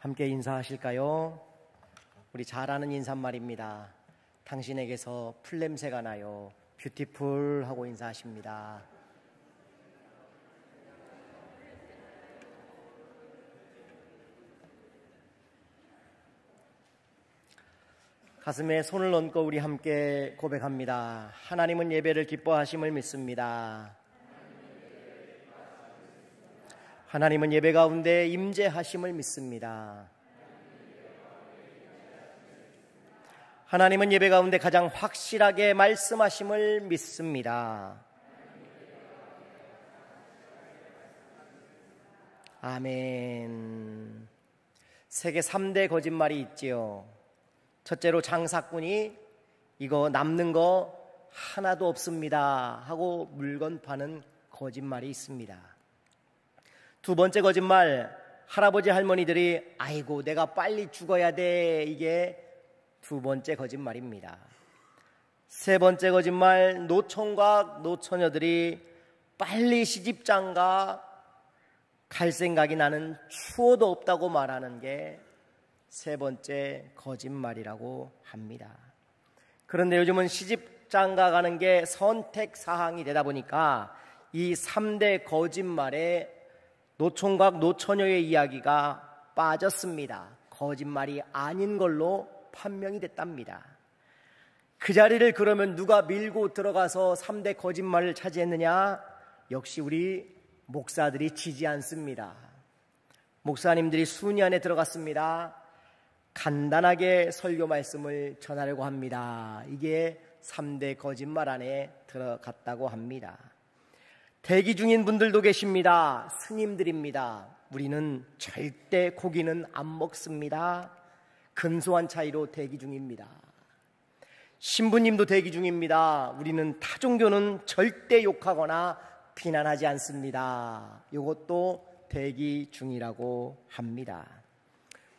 함께 인사하실까요? 우리 잘 아는 인사말입니다. 당신에게서 풀냄새가 나요. 뷰티풀 하고 인사하십니다. 가슴에 손을 얹고 우리 함께 고백합니다. 하나님은 예배를 기뻐하심을 믿습니다. 하나님은 예배 가운데 임재하심을 믿습니다. 하나님은 예배 가운데 가장 확실하게 말씀하심을 믿습니다. 아멘. 세계 3대 거짓말이 있지요. 첫째로 장사꾼이 이거 남는 거 하나도 없습니다 하고 물건 파는 거짓말이 있습니다. 두 번째 거짓말, 할아버지 할머니들이 아이고 내가 빨리 죽어야 돼, 이게 두 번째 거짓말입니다. 세 번째 거짓말, 노총각 노처녀들이 빨리 시집장가 갈 생각이 나는 추워도 없다고 말하는 게 세 번째 거짓말이라고 합니다. 그런데 요즘은 시집장가 가는 게 선택사항이 되다 보니까 이 3대 거짓말에 노총각 노처녀의 이야기가 빠졌습니다. 거짓말이 아닌 걸로 판명이 됐답니다. 그 자리를 그러면 누가 밀고 들어가서 3대 거짓말을 차지했느냐? 역시 우리 목사들이 지지 않습니다. 목사님들이 순위 안에 들어갔습니다. 간단하게 설교 말씀을 전하려고 합니다. 이게 3대 거짓말 안에 들어갔다고 합니다. 대기 중인 분들도 계십니다. 스님들입니다. 우리는 절대 고기는 안 먹습니다. 근소한 차이로 대기 중입니다. 신부님도 대기 중입니다. 우리는 타 종교는 절대 욕하거나 비난하지 않습니다. 이것도 대기 중이라고 합니다.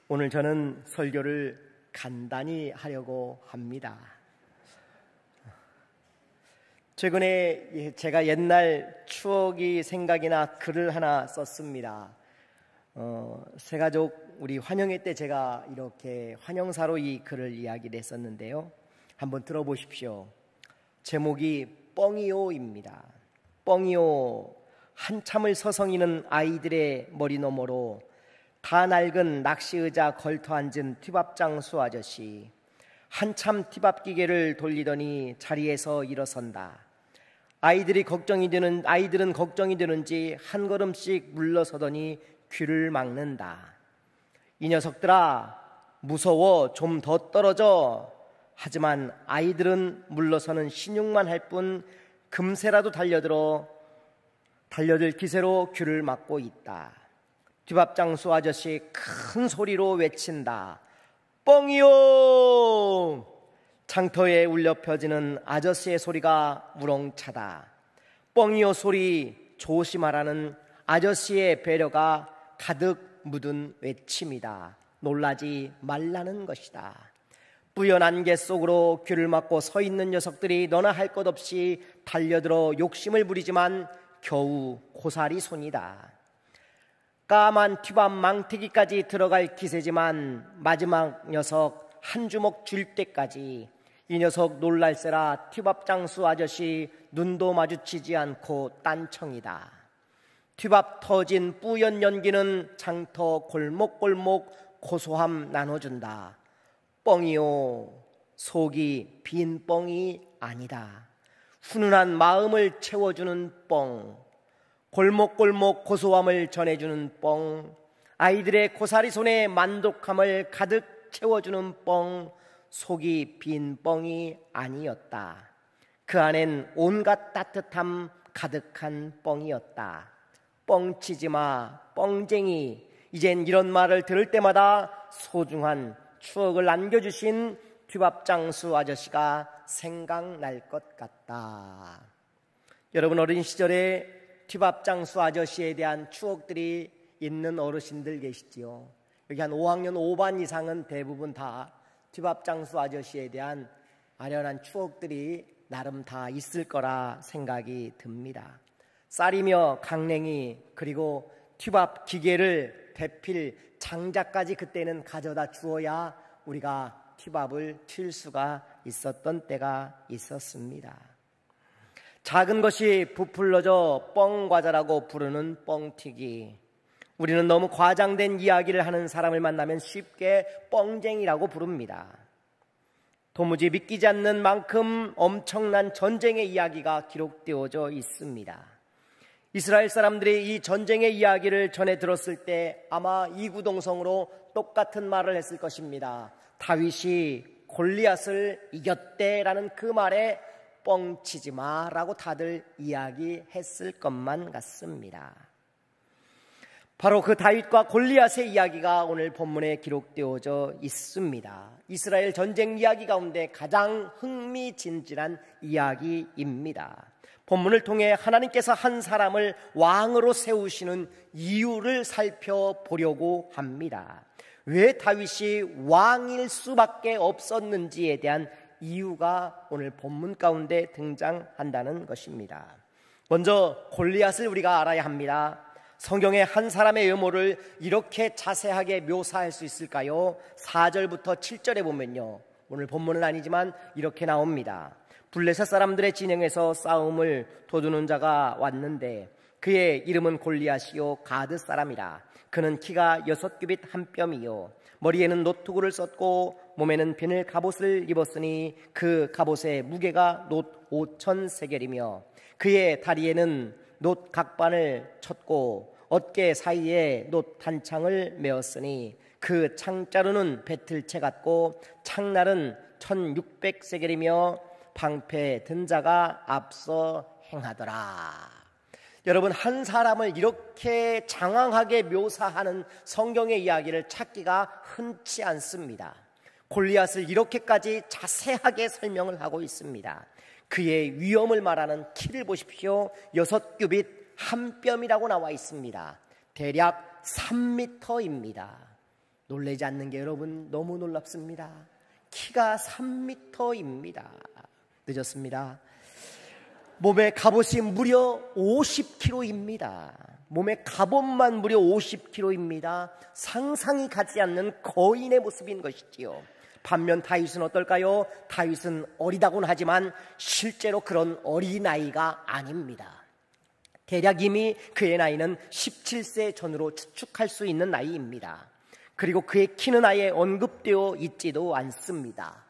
오늘 저는 설교를 간단히 하려고 합니다. 최근에 제가 옛날 추억이 생각이 나 글을 하나 썼습니다. 새가족 우리 환영회 때 제가 이렇게 환영사로 이 글을 이야기를 했었는데요. 한번 들어보십시오. 제목이 뻥이요입니다. 뻥이요. 한참을 서성이는 아이들의 머리 너머로 다 낡은 낚시의자 걸터 앉은 튀밥장수 아저씨. 한참 튀밥 기계를 돌리더니 자리에서 일어선다. 아이들은 걱정이 되는지 한 걸음씩 물러서더니 귀를 막는다. 이 녀석들아, 무서워, 좀 더 떨어져. 하지만 아이들은 물러서는 신용만 할 뿐 금세라도 달려들 기세로 귀를 막고 있다. 뒷밥장수 아저씨 큰 소리로 외친다. 뻥이요! 장터에 울려 펴지는 아저씨의 소리가 우렁차다. 뻥이요 소리 조심하라는 아저씨의 배려가 가득 묻은 외침이다. 놀라지 말라는 것이다. 뿌연 안개 속으로 귀를 막고 서 있는 녀석들이 너나 할 것 없이 달려들어 욕심을 부리지만 겨우 고사리 손이다. 까만 튀밥 망태기까지 들어갈 기세지만 마지막 녀석 한 주먹 줄 때까지 이 녀석 놀랄세라 튀밥장수 아저씨 눈도 마주치지 않고 딴청이다. 튀밥 터진 뿌연 연기는 장터 골목골목 고소함 나눠준다. 뻥이요, 속이 빈 뻥이 아니다. 훈훈한 마음을 채워주는 뻥, 골목골목 고소함을 전해주는 뻥, 아이들의 고사리 손에 만족함을 가득 채워주는 뻥, 속이 빈 뻥이 아니었다. 그 안엔 온갖 따뜻함 가득한 뻥이었다. 뻥치지마, 뻥쟁이. 이젠 이런 말을 들을 때마다 소중한 추억을 안겨주신 튀밥장수 아저씨가 생각날 것 같다. 여러분, 어린 시절에 튀밥장수 아저씨에 대한 추억들이 있는 어르신들 계시지요. 여기 한 5학년 5반 이상은 대부분 다 튀밥장수 아저씨에 대한 아련한 추억들이 나름 다 있을 거라 생각이 듭니다. 쌀이며 강냉이 그리고 튜밥 기계를 데필 장작까지 그때는 가져다 주어야 우리가 튜밥을 튈 수가 있었던 때가 있었습니다. 작은 것이 부풀러져 뻥과자라고 부르는 뻥튀기. 우리는 너무 과장된 이야기를 하는 사람을 만나면 쉽게 뻥쟁이라고 부릅니다. 도무지 믿기지 않는 만큼 엄청난 전쟁의 이야기가 기록되어져 있습니다. 이스라엘 사람들이 이 전쟁의 이야기를 전해 들었을 때 아마 이구동성으로 똑같은 말을 했을 것입니다. 다윗이 골리앗을 이겼대라는 그 말에 뻥치지 마라고 다들 이야기했을 것만 같습니다. 바로 그 다윗과 골리앗의 이야기가 오늘 본문에 기록되어져 있습니다. 이스라엘 전쟁 이야기 가운데 가장 흥미진진한 이야기입니다. 본문을 통해 하나님께서 한 사람을 왕으로 세우시는 이유를 살펴보려고 합니다. 왜 다윗이 왕일 수밖에 없었는지에 대한 이유가 오늘 본문 가운데 등장한다는 것입니다. 먼저 골리앗을 우리가 알아야 합니다. 성경의 한 사람의 외모를 이렇게 자세하게 묘사할 수 있을까요? 4절부터 7절에 보면요, 오늘 본문은 아니지만 이렇게 나옵니다. 블레셋 사람들의 진영에서 싸움을 도두는 자가 왔는데 그의 이름은 골리앗이요 가드 사람이라. 그는 키가 6규빗 한 뼘이요 머리에는 노투구를 썼고 몸에는 비늘 갑옷을 입었으니 그 갑옷의 무게가 놋 5,000세겔이며 그의 다리에는 놋 각반을 쳤고 어깨 사이에 놋 단창을 메었으니 그 창자루는 배틀채 같고 창날은 1,600세겔이며 방패 든 자가 앞서 행하더라. 여러분, 한 사람을 이렇게 장황하게 묘사하는 성경의 이야기를 찾기가 흔치 않습니다. 골리앗을 이렇게까지 자세하게 설명을 하고 있습니다. 그의 위엄을 말하는 키를 보십시오. 6규빗 한 뼘이라고 나와 있습니다. 대략 3m입니다. 놀라지 않는 게 여러분 너무 놀랍습니다. 키가 3m입니다. 늦었습니다. 몸의 갑옷이 무려 50kg입니다. 몸의 갑옷만 무려 50kg입니다. 상상이 가지 않는 거인의 모습인 것이지요. 반면 다윗은 어떨까요? 다윗은 어리다고는 하지만 실제로 그런 어린아이가 아닙니다. 대략 이미 그의 나이는 17세 전후로 추측할 수 있는 나이입니다. 그리고 그의 키는 아예 언급되어 있지도 않습니다.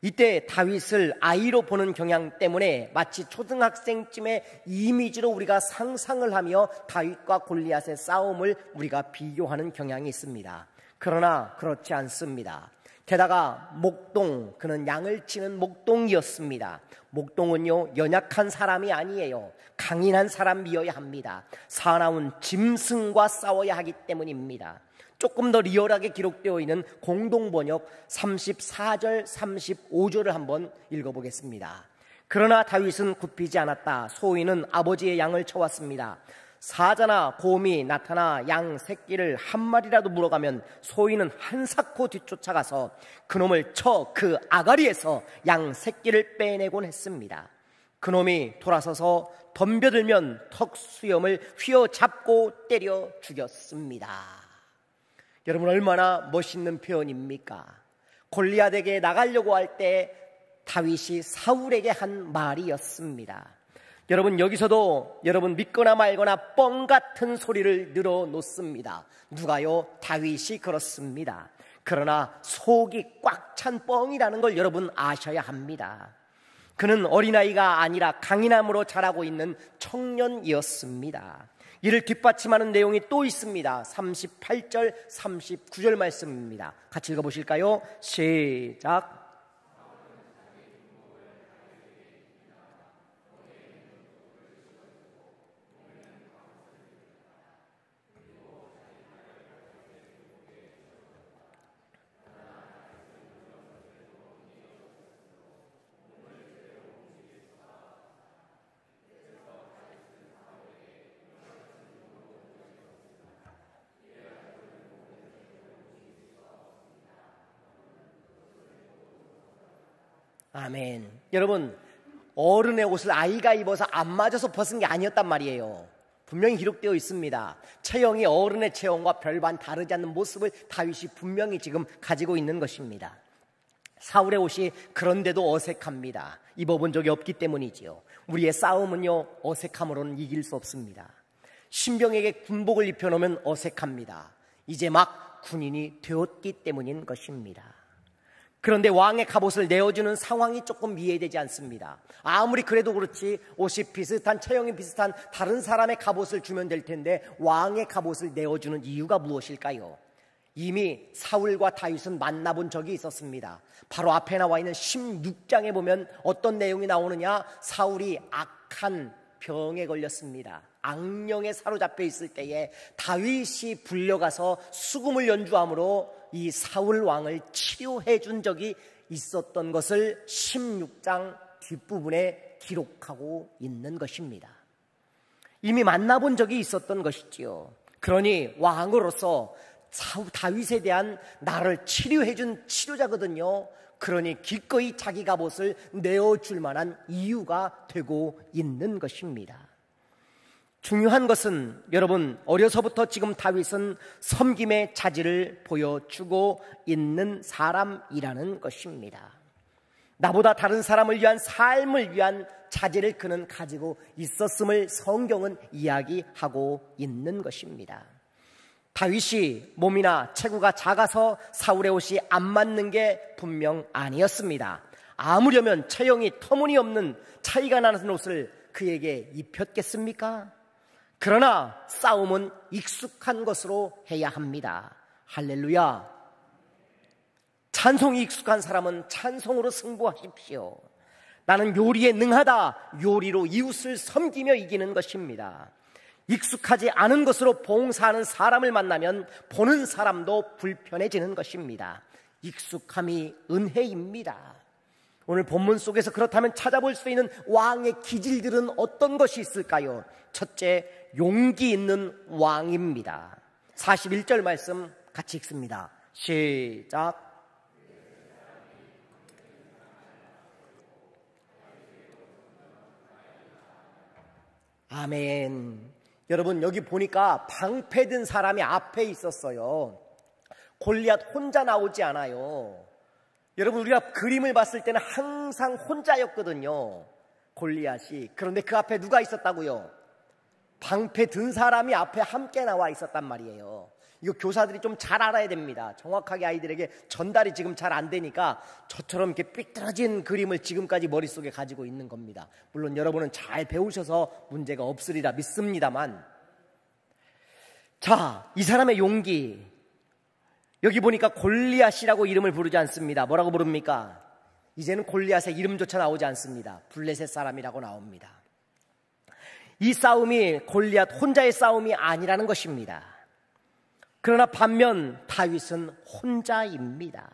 이때 다윗을 아이로 보는 경향 때문에 마치 초등학생쯤의 이미지로 우리가 상상을 하며 다윗과 골리앗의 싸움을 우리가 비교하는 경향이 있습니다. 그러나 그렇지 않습니다. 게다가 목동, 그는 양을 치는 목동이었습니다. 목동은요, 연약한 사람이 아니에요. 강인한 사람이어야 합니다. 사나운 짐승과 싸워야 하기 때문입니다. 조금 더 리얼하게 기록되어 있는 공동번역 34절 35절을 한번 읽어보겠습니다. 그러나 다윗은 굽히지 않았다. 소인은 아버지의 양을 쳐왔습니다. 사자나 곰이 나타나 양 새끼를 한 마리라도 물어가면 소인은 한사코 뒤쫓아가서 그놈을 쳐 그 아가리에서 양 새끼를 빼내곤 했습니다. 그놈이 돌아서서 덤벼들면 턱 수염을 휘어잡고 때려 죽였습니다. 여러분, 얼마나 멋있는 표현입니까? 골리앗에게 나가려고 할 때 다윗이 사울에게 한 말이었습니다. 여러분, 여기서도 여러분 믿거나 말거나 뻥 같은 소리를 늘어놓습니다. 누가요? 다윗이 그렇습니다. 그러나 속이 꽉 찬 뻥이라는 걸 여러분 아셔야 합니다. 그는 어린아이가 아니라 강인함으로 자라고 있는 청년이었습니다. 이를 뒷받침하는 내용이 또 있습니다. 38절 39절 말씀입니다. 같이 읽어보실까요? 시작. 아멘. 여러분, 어른의 옷을 아이가 입어서 안 맞아서 벗은 게 아니었단 말이에요. 분명히 기록되어 있습니다. 체형이 어른의 체형과 별반 다르지 않는 모습을 다윗이 분명히 지금 가지고 있는 것입니다. 사울의 옷이 그런데도 어색합니다. 입어본 적이 없기 때문이지요. 우리의 싸움은요, 어색함으로는 이길 수 없습니다. 신병에게 군복을 입혀놓으면 어색합니다. 이제 막 군인이 되었기 때문인 것입니다. 그런데 왕의 갑옷을 내어주는 상황이 조금 이해되지 않습니다. 아무리 그래도 그렇지 옷이 비슷한, 체형이 비슷한 다른 사람의 갑옷을 주면 될 텐데 왕의 갑옷을 내어주는 이유가 무엇일까요? 이미 사울과 다윗은 만나본 적이 있었습니다. 바로 앞에 나와 있는 16장에 보면 어떤 내용이 나오느냐, 사울이 악한 병에 걸렸습니다. 악령에 사로잡혀 있을 때에 다윗이 불려가서 수금을 연주함으로 이 사울 왕을 치료해 준 적이 있었던 것을 16장 뒷부분에 기록하고 있는 것입니다. 이미 만나본 적이 있었던 것이지요. 그러니 왕으로서 다윗에 대한 나를 치료해 준 치료자거든요. 그러니 기꺼이 자기 갑옷을 내어줄 만한 이유가 되고 있는 것입니다. 중요한 것은 여러분, 어려서부터 지금 다윗은 섬김의 자질을 보여주고 있는 사람이라는 것입니다. 나보다 다른 사람을 위한 삶을 위한 자질을 그는 가지고 있었음을 성경은 이야기하고 있는 것입니다. 다윗이 몸이나 체구가 작아서 사울의 옷이 안 맞는 게 분명 아니었습니다. 아무려면 체형이 터무니없는 차이가 나는 옷을 그에게 입혔겠습니까? 그러나 싸움은 익숙한 것으로 해야 합니다. 할렐루야. 찬송이 익숙한 사람은 찬송으로 승부하십시오. 나는 요리에 능하다. 요리로 이웃을 섬기며 이기는 것입니다. 익숙하지 않은 것으로 봉사하는 사람을 만나면 보는 사람도 불편해지는 것입니다. 익숙함이 은혜입니다. 오늘 본문 속에서 그렇다면 찾아볼 수 있는 왕의 기질들은 어떤 것이 있을까요? 첫째, 용기 있는 왕입니다. 41절 말씀 같이 읽습니다. 시작. 아멘. 여러분, 여기 보니까 방패든 사람이 앞에 있었어요. 골리앗 혼자 나오지 않아요. 여러분, 우리가 그림을 봤을 때는 항상 혼자였거든요, 골리앗이. 그런데 그 앞에 누가 있었다고요? 방패 든 사람이 앞에 함께 나와 있었단 말이에요. 이거 교사들이 좀 잘 알아야 됩니다. 정확하게 아이들에게 전달이 지금 잘 안 되니까 저처럼 이렇게 삐뚤어진 그림을 지금까지 머릿속에 가지고 있는 겁니다. 물론 여러분은 잘 배우셔서 문제가 없으리라 믿습니다만, 자, 이 사람의 용기, 여기 보니까 골리앗이라고 이름을 부르지 않습니다. 뭐라고 부릅니까? 이제는 골리앗의 이름조차 나오지 않습니다. 블레셋 사람이라고 나옵니다. 이 싸움이 골리앗 혼자의 싸움이 아니라는 것입니다. 그러나 반면 다윗은 혼자입니다.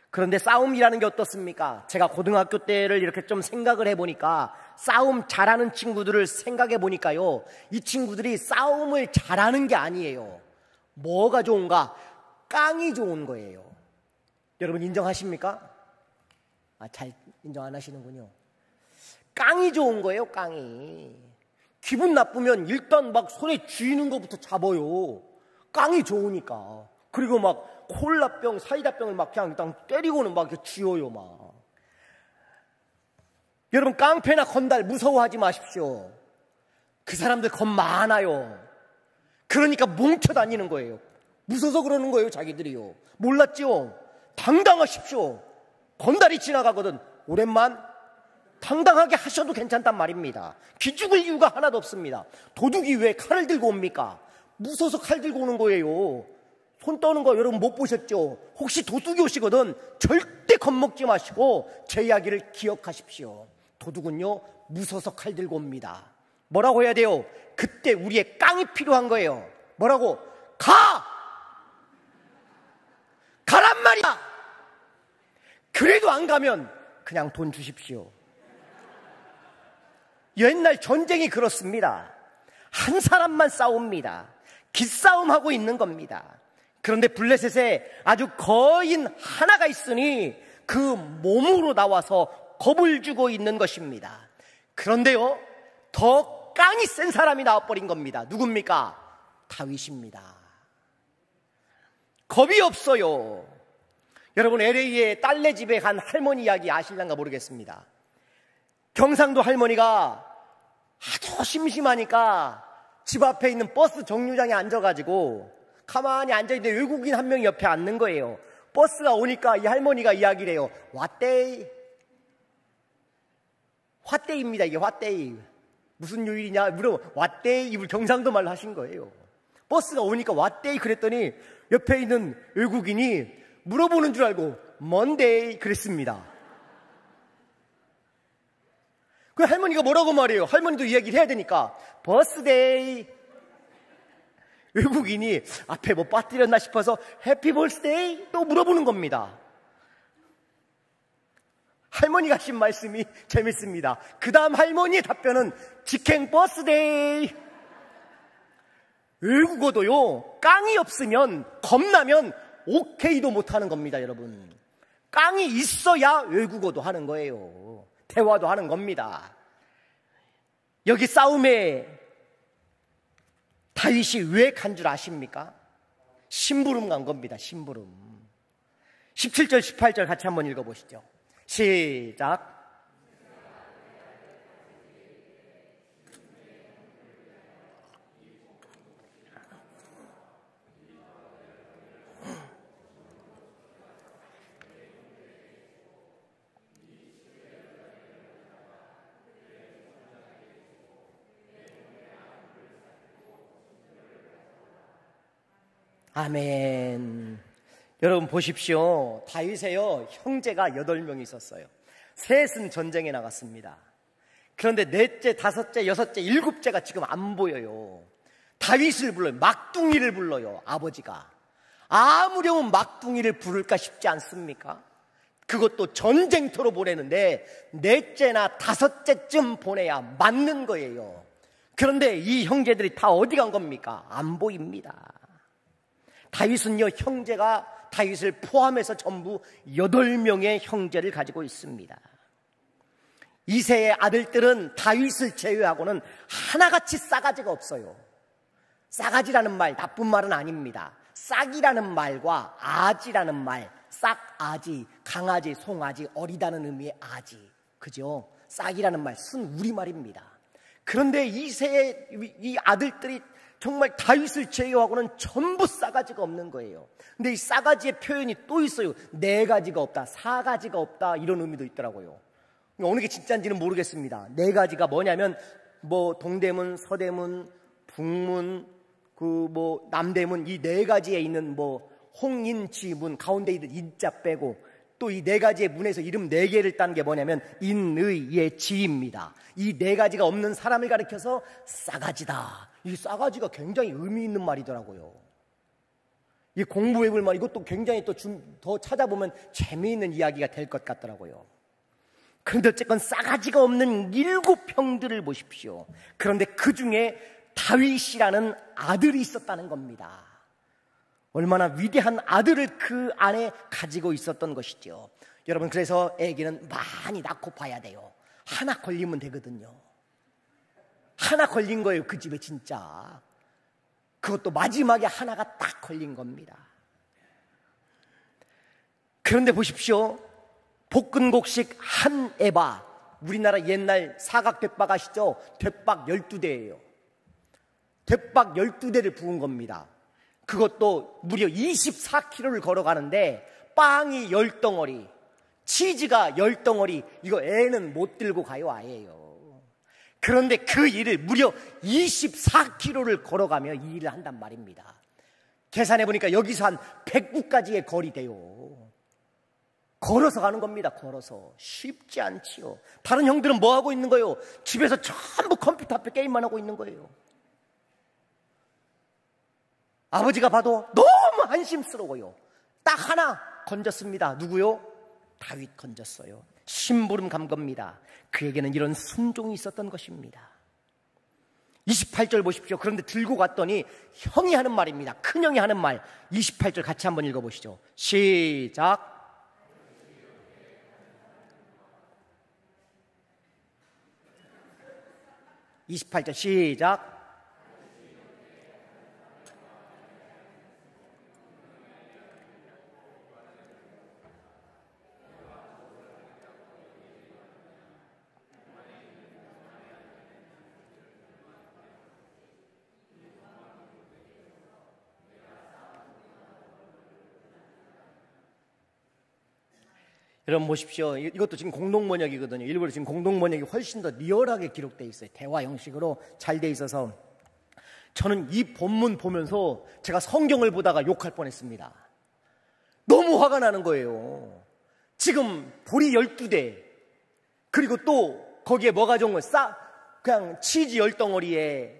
그런데 싸움이라는 게 어떻습니까? 제가 고등학교 때를 이렇게 좀 생각을 해보니까 싸움 잘하는 친구들을 생각해 보니까요, 이 친구들이 싸움을 잘하는 게 아니에요. 뭐가 좋은가? 깡이 좋은 거예요. 여러분 인정하십니까? 잘 인정 안 하시는군요. 깡이 좋은 거예요, 깡이. 기분 나쁘면 일단 막 손에 쥐는 것부터 잡아요. 깡이 좋으니까. 그리고 막 콜라병, 사이다병을 막 그냥 일단 때리고는 막 이렇게 쥐어요, 막. 여러분, 깡패나 건달 무서워하지 마십시오. 그 사람들 겁 많아요. 그러니까 뭉쳐 다니는 거예요. 무서워서 그러는 거예요, 자기들이요. 몰랐지요? 당당하십시오. 건달이 지나가거든. 오랜만 당당하게 하셔도 괜찮단 말입니다. 기죽을 이유가 하나도 없습니다. 도둑이 왜 칼을 들고 옵니까? 무서워서 칼 들고 오는 거예요. 손 떠는 거 여러분 못 보셨죠? 혹시 도둑이 오시거든 절대 겁먹지 마시고 제 이야기를 기억하십시오. 도둑은요, 무서워서 칼 들고 옵니다. 뭐라고 해야 돼요? 그때 우리의 깡이 필요한 거예요. 뭐라고? 가란 말이야. 그래도 안 가면 그냥 돈 주십시오. 옛날 전쟁이 그렇습니다. 한 사람만 싸웁니다. 기싸움하고 있는 겁니다. 그런데 블레셋에 아주 거인 하나가 있으니 그 몸으로 나와서 겁을 주고 있는 것입니다. 그런데요, 더 더 깡이 센 사람이 나와버린 겁니다. 누굽니까? 다윗입니다. 겁이 없어요. 여러분, LA에 딸네 집에 간 할머니 이야기 아실란가 모르겠습니다. 경상도 할머니가 아주 심심하니까 집 앞에 있는 버스 정류장에 앉아가지고 가만히 앉아있는데 외국인 한 명이 옆에 앉는 거예요. 버스가 오니까 이 할머니가 이야기를 해요. 왓데이. 왓데이입니다. 이게 왓데이. 무슨 요일이냐 물어보면 왓데이. 이걸 경상도 말로 하신 거예요. 버스가 오니까 왓데이 그랬더니 옆에 있는 외국인이 물어보는 줄 알고 먼데이 그랬습니다. 그 할머니가 뭐라고 말해요? 할머니도 이야기를 해야 되니까 버스데이. 외국인이 앞에 뭐 빠뜨렸나 싶어서 해피 벌스데이 또 물어보는 겁니다. 할머니가 하신 말씀이 재밌습니다. 그 다음 할머니의 답변은 직행 버스데이. 외국어도요, 깡이 없으면, 겁나면 오케이도 못하는 겁니다, 여러분. 깡이 있어야 외국어도 하는 거예요. 대화도 하는 겁니다. 여기 싸움에 다윗이 왜 간 줄 아십니까? 심부름 간 겁니다. 심부름. 17절 18절 같이 한번 읽어보시죠. 시작. 아멘. 여러분 보십시오. 다윗에요, 형제가 8명이 있었어요. 셋은 전쟁에 나갔습니다. 그런데 넷째, 다섯째, 여섯째, 일곱째가 지금 안 보여요. 다윗을 불러요. 막둥이를 불러요. 아버지가. 아무렴은 막둥이를 부를까 싶지 않습니까? 그것도 전쟁터로 보내는데 넷째나 다섯째쯤 보내야 맞는 거예요. 그런데 이 형제들이 다 어디 간 겁니까? 안 보입니다. 다윗은요, 형제가 다윗을 포함해서 전부 8명의 형제를 가지고 있습니다. 이세의 아들들은 다윗을 제외하고는 하나같이 싸가지가 없어요. 싸가지라는 말 나쁜 말은 아닙니다. 싹이라는 말과 아지라는 말, 싹아지, 강아지, 송아지, 어리다는 의미의 아지, 그죠? 싹이라는 말 쓴 우리말입니다. 그런데 이세의 이 아들들이 정말 다윗을 제외하고는 전부 싸가지가 없는 거예요. 근데 이 싸가지의 표현이 또 있어요. 4가지가 없다, 4가지가 없다, 이런 의미도 있더라고요. 어느 게 진짜인지는 모르겠습니다. 4가지가 뭐냐면 뭐 동대문, 서대문, 북문, 남대문, 이 4가지에 있는 뭐 홍인지문 가운데 있는 인자 빼고 또 이 4가지의 문에서 이름 4개를 딴 게 뭐냐면 인의의 지입니다. 이 4가지가 없는 사람을 가리켜서 싸가지다. 이 싸가지가 굉장히 의미 있는 말이더라고요. 이 공부해볼 말, 이것도 굉장히 또 더 찾아보면 재미있는 이야기가 될 것 같더라고요. 그런데 어쨌건 싸가지가 없는 7형들을 보십시오. 그런데 그 중에 다윗이라는 아들이 있었다는 겁니다. 얼마나 위대한 아들을 그 안에 가지고 있었던 것이죠. 여러분, 그래서 애기는 많이 낳고 봐야 돼요. 하나 걸리면 되거든요. 하나 걸린 거예요, 그 집에 진짜. 그것도 마지막에 하나가 딱 걸린 겁니다. 그런데 보십시오. 볶은곡식 한 에바, 우리나라 옛날 사각 대박 아시죠? 대박 12대예요. 대박 12대를 부은 겁니다. 그것도 무려 24km를 걸어가는데 빵이 10덩어리, 치즈가 10덩어리, 이거 애는 못 들고 가요, 아예요. 그런데 그 일을 무려 24km를 걸어가며 이 일을 한단 말입니다. 계산해보니까 여기서 한 100구까지의 거리 돼요. 걸어서 가는 겁니다. 걸어서. 쉽지 않지요. 다른 형들은 뭐 하고 있는 거예요? 집에서 전부 컴퓨터 앞에 게임만 하고 있는 거예요. 아버지가 봐도 너무 한심스러워요. 딱 하나 건졌습니다. 누구요? 다윗 건졌어요. 심부름 간 겁니다. 그에게는 이런 순종이 있었던 것입니다. 28절 보십시오. 그런데 들고 갔더니 형이 하는 말입니다. 큰형이 하는 말. 28절 같이 한번 읽어보시죠. 시작. 28절 시작. 여러분 보십시오. 이것도 지금 공동번역이거든요. 일부러 지금 공동번역이 훨씬 더 리얼하게 기록되어 있어요. 대화 형식으로 잘 돼 있어서 저는 이 본문 보면서 제가 성경을 보다가 욕할 뻔했습니다. 너무 화가 나는 거예요. 지금 보리 12대 그리고 또 거기에 뭐가 좋은 거예요? 그냥 치즈 10덩어리에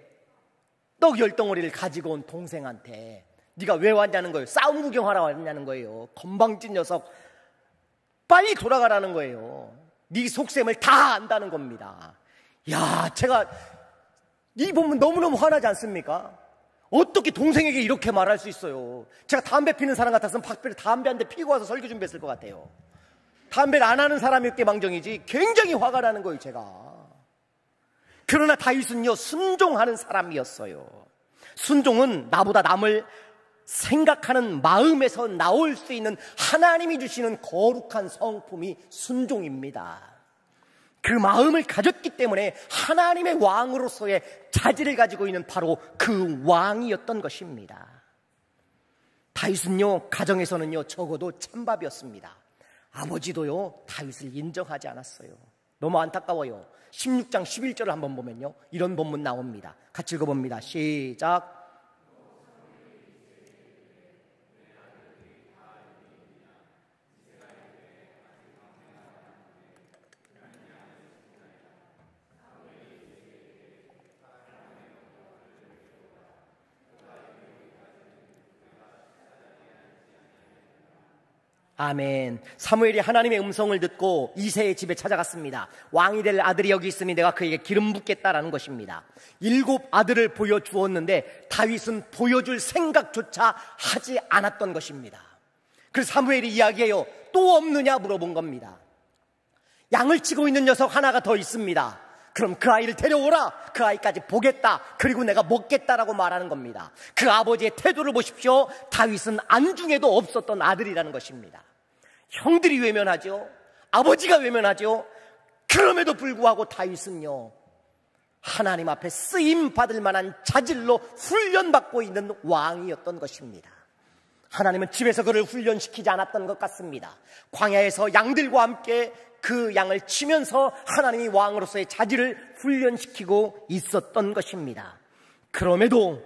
떡 10덩어리를 가지고 온 동생한테 네가 왜 왔냐는 거예요. 싸움 구경하러 왔냐는 거예요. 건방진 녀석, 빨리 돌아가라는 거예요. 네 속셈을 다 안다는 겁니다. 야, 제가 이 본문 너무너무 화나지 않습니까? 어떻게 동생에게 이렇게 말할 수 있어요? 제가 담배 피는 사람 같았으면 박별이 담배 한 대 피고 와서 설교 준비했을 것 같아요. 담배를 안 하는 사람이었기에 망정이지 굉장히 화가 나는 거예요, 제가. 그러나 다윗은요, 순종하는 사람이었어요. 순종은 나보다 남을 생각하는 마음에서 나올 수 있는 하나님이 주시는 거룩한 성품이 순종입니다. 그 마음을 가졌기 때문에 하나님의 왕으로서의 자질을 가지고 있는 바로 그 왕이었던 것입니다. 다윗은요, 가정에서는요, 적어도 찬밥이었습니다. 아버지도요, 다윗을 인정하지 않았어요. 너무 안타까워요. 16장 11절을 한번 보면요, 이런 본문 나옵니다. 같이 읽어봅니다. 시작. 아멘. 사무엘이 하나님의 음성을 듣고 이새의 집에 찾아갔습니다. 왕이 될 아들이 여기 있으니 내가 그에게 기름 붓겠다라는 것입니다. 7 아들을 보여주었는데 다윗은 보여줄 생각조차 하지 않았던 것입니다. 그래서 사무엘이 이야기해요. 또 없느냐 물어본 겁니다. 양을 치고 있는 녀석 하나가 더 있습니다. 그럼 그 아이를 데려오라. 그 아이까지 보겠다. 그리고 내가 먹겠다라고 말하는 겁니다. 그 아버지의 태도를 보십시오. 다윗은 안중에도 없었던 아들이라는 것입니다. 형들이 외면하죠. 아버지가 외면하죠. 그럼에도 불구하고 다윗은요, 하나님 앞에 쓰임 받을 만한 자질로 훈련받고 있는 왕이었던 것입니다. 하나님은 집에서 그를 훈련시키지 않았던 것 같습니다. 광야에서 양들과 함께 그 양을 치면서 하나님이 왕으로서의 자질을 훈련시키고 있었던 것입니다. 그럼에도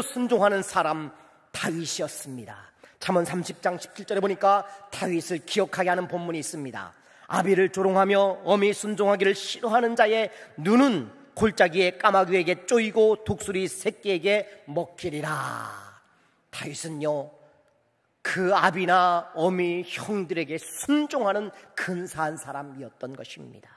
순종하는 사람 다윗이었습니다. 잠언 30장 17절에 보니까 다윗을 기억하게 하는 본문이 있습니다. 아비를 조롱하며 어미 순종하기를 싫어하는 자의 눈은 골짜기에 까마귀에게 쪼이고 독수리 새끼에게 먹히리라. 다윗은요, 그 아비나 어미 형들에게 순종하는 근사한 사람이었던 것입니다.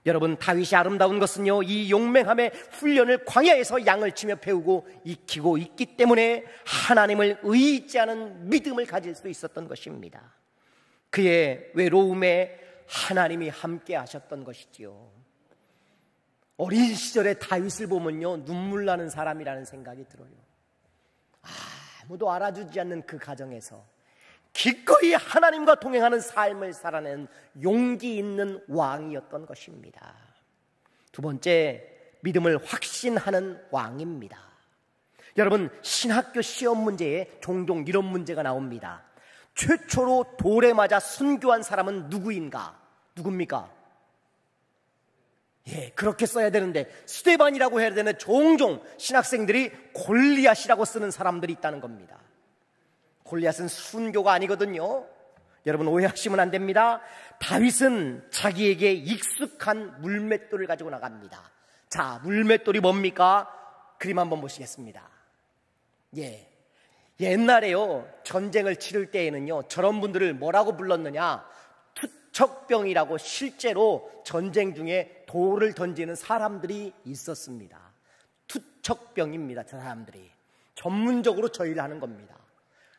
여러분, 다윗이 아름다운 것은요, 이 용맹함의 훈련을 광야에서 양을 치며 배우고 익히고 있기 때문에 하나님을 의지하는 믿음을 가질 수 있었던 것입니다. 그의 외로움에 하나님이 함께 하셨던 것이지요. 어린 시절의 다윗을 보면요, 눈물 나는 사람이라는 생각이 들어요. 아무도 알아주지 않는 그 가정에서 기꺼이 하나님과 동행하는 삶을 살아낸 용기 있는 왕이었던 것입니다. 두 번째, 믿음을 확신하는 왕입니다. 여러분, 신학교 시험 문제에 종종 이런 문제가 나옵니다. 최초로 돌에 맞아 순교한 사람은 누구인가? 누굽니까? 예, 그렇게 써야 되는데 스데반이라고 해야 되는데 종종 신학생들이 골리앗이라고 쓰는 사람들이 있다는 겁니다. 골리앗은 순교가 아니거든요. 여러분, 오해하시면 안 됩니다. 다윗은 자기에게 익숙한 물맷돌을 가지고 나갑니다. 자, 물맷돌이 뭡니까? 그림 한번 보시겠습니다. 예, 옛날에요, 전쟁을 치를 때에는요, 저런 분들을 뭐라고 불렀느냐? 투척병이라고 실제로 전쟁 중에 돌을 던지는 사람들이 있었습니다. 투척병입니다. 저 사람들이 전문적으로 저 일을 하는 겁니다.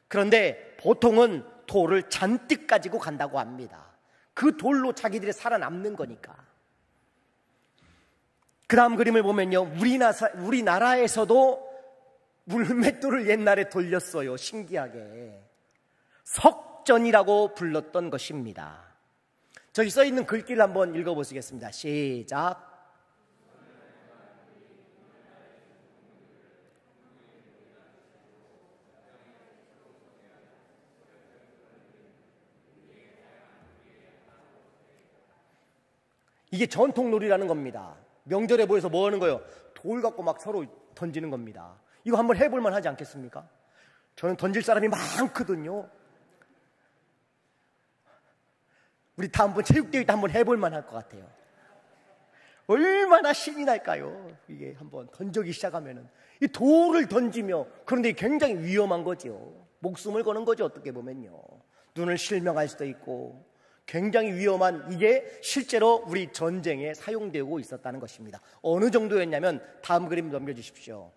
그런데 보통은 돌을 잔뜩 가지고 간다고 합니다. 그 돌로 자기들이 살아남는 거니까. 그 다음 그림을 보면요, 우리나라에서도 물맷돌을 옛날에 돌렸어요. 신기하게 석전이라고 불렀던 것입니다. 저기 써있는 글귀를 한번 읽어보시겠습니다. 시작. 이게 전통놀이라는 겁니다. 명절에 모여서 뭐 하는 거예요? 돌 갖고 막 서로 던지는 겁니다. 이거 한번 해볼만 하지 않겠습니까? 저는 던질 사람이 많거든요. 우리 다음번 체육대회 때 한번 해볼만 할 것 같아요. 얼마나 신이 날까요? 이게 한번 던지기 시작하면은 이 돌을 던지며, 그런데 굉장히 위험한 거죠. 목숨을 거는 거죠. 어떻게 보면요, 눈을 실명할 수도 있고 굉장히 위험한, 이게 실제로 우리 전쟁에 사용되고 있었다는 것입니다. 어느 정도였냐면, 다음 그림 넘겨주십시오.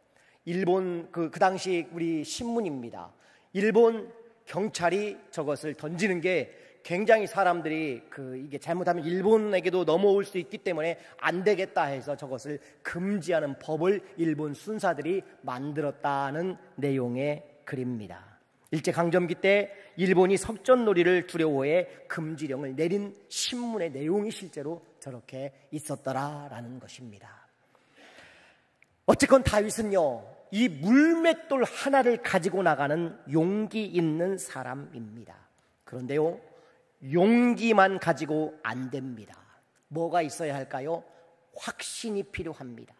일본 그 당시 우리 신문입니다. 일본 경찰이 저것을 던지는 게 굉장히 사람들이 이게 잘못하면 일본에게도 넘어올 수 있기 때문에 안 되겠다 해서 저것을 금지하는 법을 일본 순사들이 만들었다는 내용의 글입니다. 일제강점기 때 일본이 석전놀이를 두려워해 금지령을 내린 신문의 내용이 실제로 저렇게 있었더라라는 것입니다. 어쨌건 다윗은요, 이 물맷돌 하나를 가지고 나가는 용기 있는 사람입니다. 그런데요, 용기만 가지고 안 됩니다. 뭐가 있어야 할까요? 확신이 필요합니다.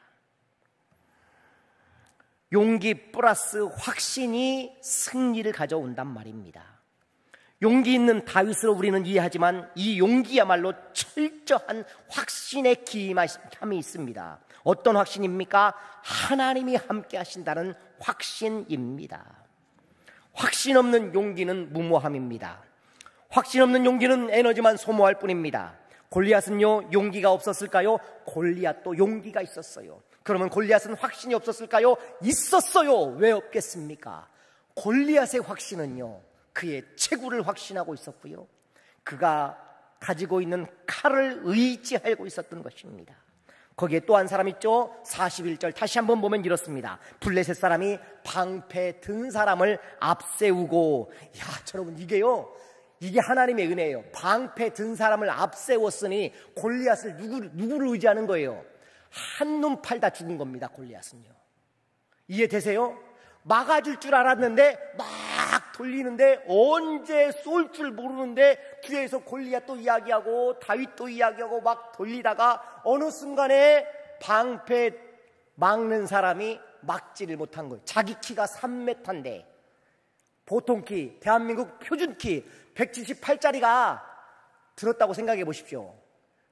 용기 플러스 확신이 승리를 가져온단 말입니다. 용기 있는 다윗으로 우리는 이해하지만 이 용기야말로 철저한 확신의 기임함이 있습니다. 어떤 확신입니까? 하나님이 함께 하신다는 확신입니다. 확신 없는 용기는 무모함입니다. 확신 없는 용기는 에너지만 소모할 뿐입니다. 골리앗은요, 용기가 없었을까요? 골리앗도 용기가 있었어요. 그러면 골리앗은 확신이 없었을까요? 있었어요. 왜 없겠습니까? 골리앗의 확신은요, 그의 체구를 확신하고 있었고요, 그가 가지고 있는 칼을 의지하고 있었던 것입니다. 거기에 또 한 사람 있죠. 41절 다시 한번 보면 이렇습니다. 블레셋 사람이 방패 든 사람을 앞세우고, 여러분, 이게 하나님의 은혜예요. 방패 든 사람을 앞세웠으니 골리앗을 누구를 의지하는 거예요? 한눈 팔다 죽은 겁니다. 골리앗은요. 이해되세요? 막아줄 줄 알았는데 막 돌리는데 언제 쏠 줄 모르는데 뒤에서 골리앗도 이야기하고 다윗도 이야기하고 막 돌리다가 어느 순간에 방패 막는 사람이 막지를 못한 거예요. 자기 키가 3m인데 보통 키, 대한민국 표준 키 178짜리가 들었다고 생각해 보십시오.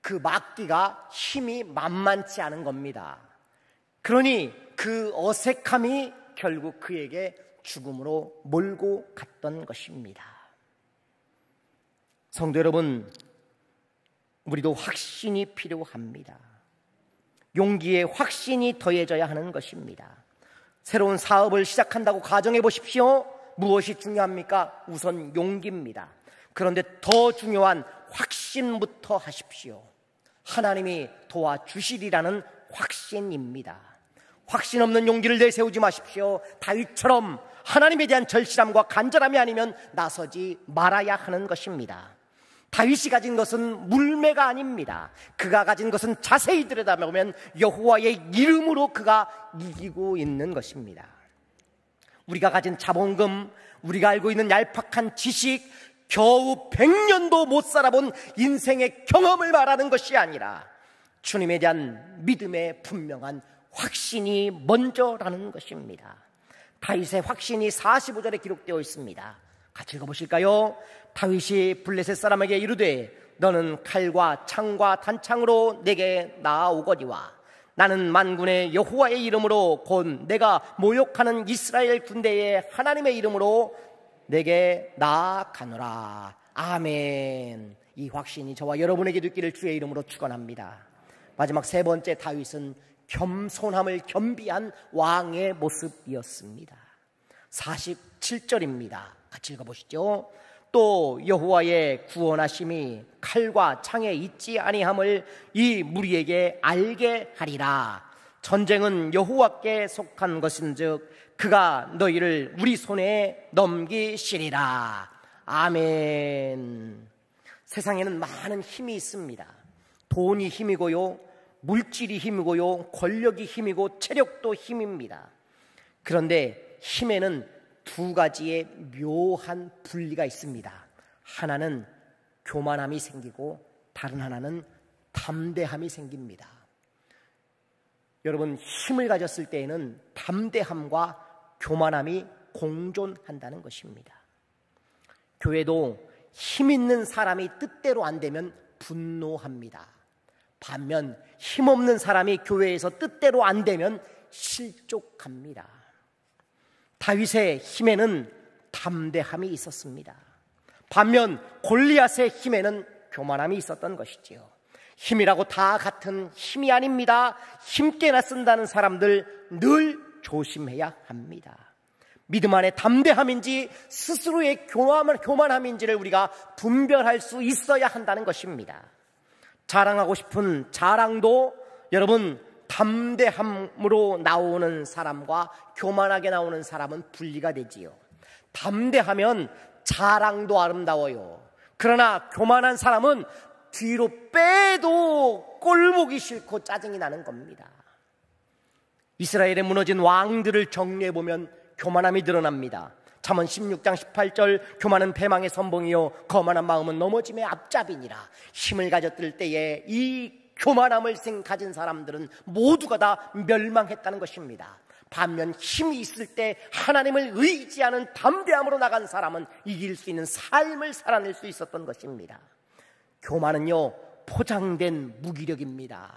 그 막기가 힘이 만만치 않은 겁니다. 그러니 그 어색함이 결국 그에게 죽음으로 몰고 갔던 것입니다. 성도 여러분, 우리도 확신이 필요합니다. 용기에 확신이 더해져야 하는 것입니다. 새로운 사업을 시작한다고 가정해 보십시오. 무엇이 중요합니까? 우선 용기입니다. 그런데 더 중요한 확신부터 하십시오. 하나님이 도와주시리라는 확신입니다. 확신 없는 용기를 내세우지 마십시오. 다윗처럼 하나님에 대한 절실함과 간절함이 아니면 나서지 말아야 하는 것입니다. 다윗이 가진 것은 물매가 아닙니다. 그가 가진 것은 자세히 들여다보면 여호와의 이름으로 그가 이기고 있는 것입니다. 우리가 가진 자본금, 우리가 알고 있는 얄팍한 지식, 겨우 100년도 못 살아본 인생의 경험을 말하는 것이 아니라 주님에 대한 믿음의 분명한 확신이 먼저라는 것입니다. 다윗의 확신이 45절에 기록되어 있습니다. 같이 읽어보실까요? 다윗이 블레셋 사람에게 이르되 너는 칼과 창과 단창으로 내게 나아오거니와 나는 만군의 여호와의 이름으로 곧 내가 모욕하는 이스라엘 군대의 하나님의 이름으로 내게 나아가노라. 아멘. 이 확신이 저와 여러분에게도 있기를 주의 이름으로 축원합니다. 마지막 세 번째, 다윗은 겸손함을 겸비한 왕의 모습이었습니다. 47절입니다. 같이 읽어보시죠. 또 여호와의 구원하심이 칼과 창에 있지 아니함을 이 무리에게 알게 하리라. 전쟁은 여호와께 속한 것인즉 그가 너희를 우리 손에 넘기시리라. 아멘. 세상에는 많은 힘이 있습니다. 돈이 힘이고요, 물질이 힘이고요, 권력이 힘이고 체력도 힘입니다. 그런데 힘에는 두 가지의 묘한 분리가 있습니다. 하나는 교만함이 생기고 다른 하나는 담대함이 생깁니다. 여러분, 힘을 가졌을 때에는 담대함과 교만함이 공존한다는 것입니다. 교회도 힘 있는 사람이 뜻대로 안 되면 분노합니다. 반면 힘없는 사람이 교회에서 뜻대로 안 되면 실족합니다. 다윗의 힘에는 담대함이 있었습니다. 반면 골리앗의 힘에는 교만함이 있었던 것이지요. 힘이라고 다 같은 힘이 아닙니다. 힘께나 쓴다는 사람들 늘 조심해야 합니다. 믿음 안에 담대함인지 스스로의 교만함인지를 우리가 분별할 수 있어야 한다는 것입니다. 자랑하고 싶은 자랑도 여러분, 담대함으로 나오는 사람과 교만하게 나오는 사람은 분리가 되지요. 담대하면 자랑도 아름다워요. 그러나 교만한 사람은 뒤로 빼도 꼴보기 싫고 짜증이 나는 겁니다. 이스라엘에 무너진 왕들을 정리해보면 교만함이 드러납니다. 잠언 16장 18절 교만은 패망의 선봉이요 거만한 마음은 넘어짐의 앞잡이니라. 힘을 가졌을 때에 이 교만함을 가진 사람들은 모두가 다 멸망했다는 것입니다. 반면 힘이 있을 때 하나님을 의지하는 담대함으로 나간 사람은 이길 수 있는 삶을 살아낼 수 있었던 것입니다. 교만은요, 포장된 무기력입니다.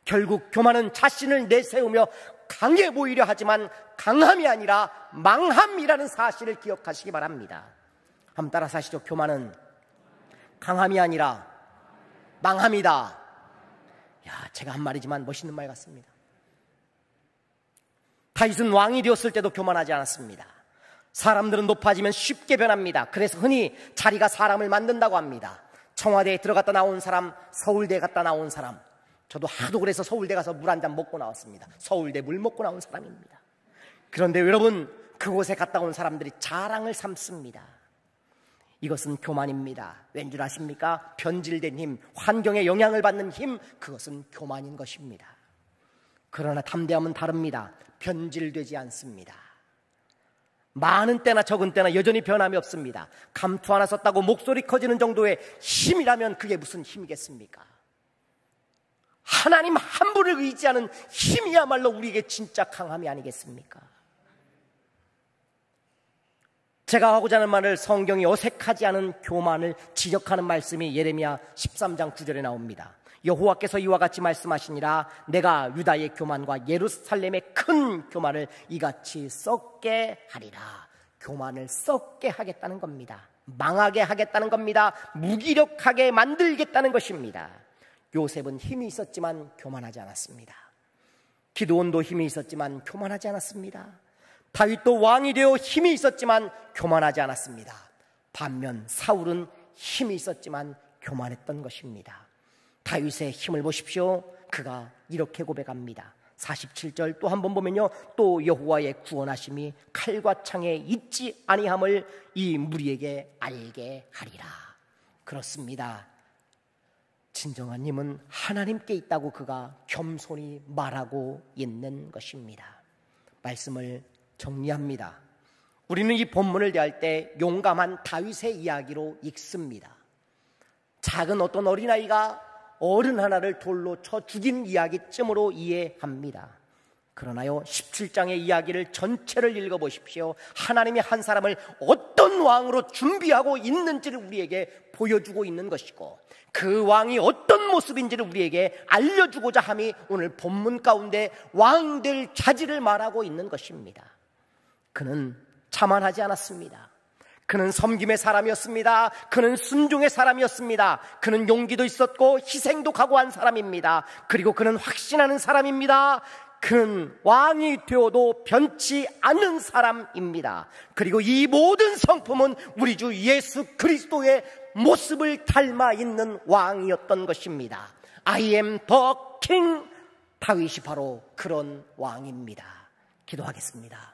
결국 교만은 자신을 내세우며 강해 보이려 하지만 강함이 아니라 망함이라는 사실을 기억하시기 바랍니다. 한번 따라서 하시죠. 교만은 강함이 아니라 망함이다. 제가 한 말이지만 멋있는 말 같습니다. 다윗은 왕이 되었을 때도 교만하지 않았습니다. 사람들은 높아지면 쉽게 변합니다. 그래서 흔히 자리가 사람을 만든다고 합니다. 청와대에 들어갔다 나온 사람, 서울대에 갔다 나온 사람. 저도 하도 그래서 서울대 가서 물 한 잔 먹고 나왔습니다. 서울대 물 먹고 나온 사람입니다. 그런데 여러분, 그곳에 갔다 온 사람들이 자랑을 삼습니다. 이것은 교만입니다. 왠 줄 아십니까? 변질된 힘, 환경에 영향을 받는 힘, 그것은 교만인 것입니다. 그러나 담대함은 다릅니다. 변질되지 않습니다. 많은 때나 적은 때나 여전히 변함이 없습니다. 감투 하나 썼다고 목소리 커지는 정도의 힘이라면 그게 무슨 힘이겠습니까? 하나님 한 분을 의지하는 힘이야말로 우리에게 진짜 강함이 아니겠습니까? 제가 하고자 하는 말을 성경이 어색하지 않은 교만을 지적하는 말씀이 예레미야 13장 9절에 나옵니다. 여호와께서 이와 같이 말씀하시니라. 내가 유다의 교만과 예루살렘의 큰 교만을 이같이 썩게 하리라. 교만을 썩게 하겠다는 겁니다. 망하게 하겠다는 겁니다. 무기력하게 만들겠다는 것입니다. 요셉은 힘이 있었지만 교만하지 않았습니다. 기드온도 힘이 있었지만 교만하지 않았습니다. 다윗도 왕이 되어 힘이 있었지만 교만하지 않았습니다. 반면 사울은 힘이 있었지만 교만했던 것입니다. 다윗의 힘을 보십시오. 그가 이렇게 고백합니다. 47절 또 한번 보면요, 또 여호와의 구원하심이 칼과 창에 있지 아니함을 이 무리에게 알게 하리라. 그렇습니다. 진정한 힘은 하나님께 있다고 그가 겸손히 말하고 있는 것입니다. 말씀을 정리합니다. 우리는 이 본문을 대할 때 용감한 다윗의 이야기로 읽습니다. 작은 어떤 어린아이가 어른 하나를 돌로 쳐 죽인 이야기쯤으로 이해합니다. 그러나요, 17장의 이야기를 전체를 읽어보십시오. 하나님이 한 사람을 어떤 왕으로 준비하고 있는지를 우리에게 보여주고 있는 것이고, 그 왕이 어떤 모습인지를 우리에게 알려주고자 함이 오늘 본문 가운데 왕될 자질을 말하고 있는 것입니다. 그는 자만하지 않았습니다. 그는 섬김의 사람이었습니다. 그는 순종의 사람이었습니다. 그는 용기도 있었고 희생도 각오한 사람입니다. 그리고 그는 확신하는 사람입니다. 그는 왕이 되어도 변치 않는 사람입니다. 그리고 이 모든 성품은 우리 주 예수 그리스도의 모습을 닮아 있는 왕이었던 것입니다. I am the king. 다윗이 바로 그런 왕입니다. 기도하겠습니다.